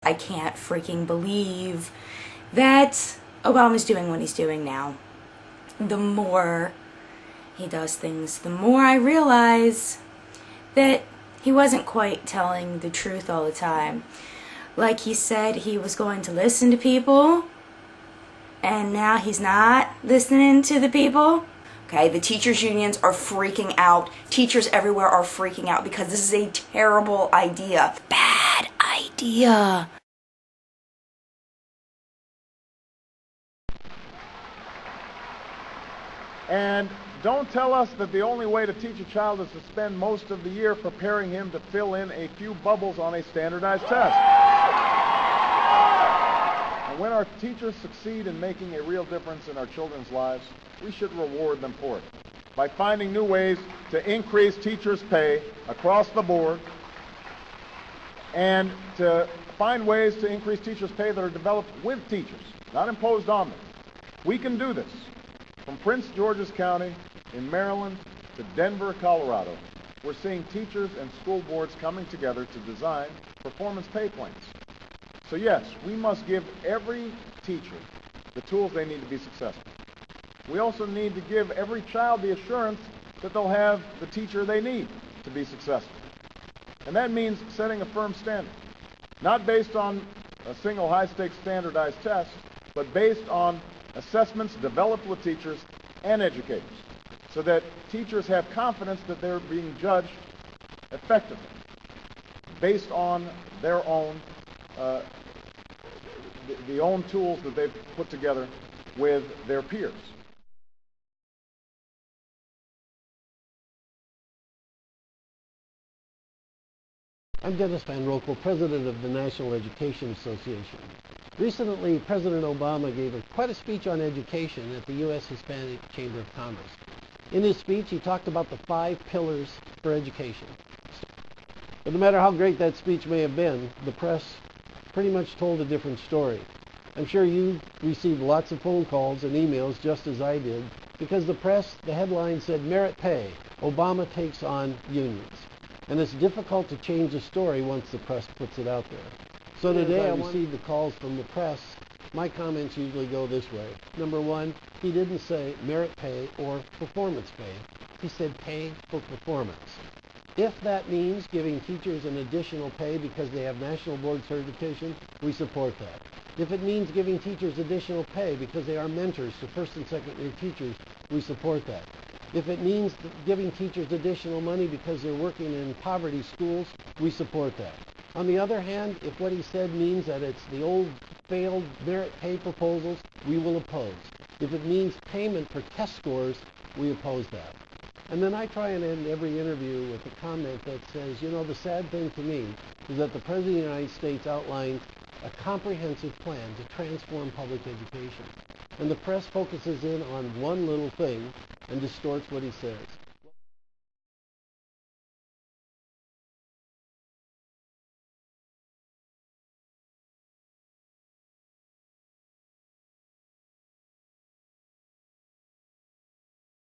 I can't freaking believe that Obama's doing what he's doing now. The more he does things, the more I realize that he wasn't quite telling the truth all the time. Like he said he was going to listen to people, and now he's not listening to the people. Okay, the teachers' unions are freaking out. Teachers everywhere are freaking out because this is a terrible idea. Bad idea. And don't tell us that the only way to teach a child is to spend most of the year preparing him to fill in a few bubbles on a standardized test. And when our teachers succeed in making a real difference in our children's lives, we should reward them for it by finding new ways to increase teachers' pay across the board and to find ways to increase teachers' pay that are developed with teachers, not imposed on them. We can do this. From Prince George's County in Maryland to Denver, Colorado, we're seeing teachers and school boards coming together to design performance pay plans. So yes, we must give every teacher the tools they need to be successful. We also need to give every child the assurance that they'll have the teacher they need to be successful. And that means setting a firm standard, not based on a single high-stakes standardized test, but based on assessments developed with teachers and educators, so that teachers have confidence that they're being judged effectively based on their own the own tools that they've put together with their peers. I'm Dennis Van Rokel, president of the National Education Association. Recently, President Obama gave quite a speech on education at the U.S. Hispanic Chamber of Commerce. In his speech, he talked about the 5 pillars for education. But no matter how great that speech may have been, the press pretty much told a different story. I'm sure you received lots of phone calls and emails, just as I did, because the press, the headline said, "Merit Pay, Obama takes on unions." And it's difficult to change a story once the press puts it out there. So today I received the calls from the press. My comments usually go this way. Number one, he didn't say merit pay or performance pay. He said pay for performance. If that means giving teachers an additional pay because they have national board certification, we support that. If it means giving teachers additional pay because they are mentors to first and second year teachers, we support that. If it means giving teachers additional money because they're working in poverty schools, we support that. On the other hand, if what he said means that it's the old failed merit pay proposals, we will oppose. If it means payment for test scores, we oppose that. And then I try and end every interview with a comment that says, you know, the sad thing to me is that the President of the United States outlined a comprehensive plan to transform public education. And the press focuses in on one little thing and distorts what he says.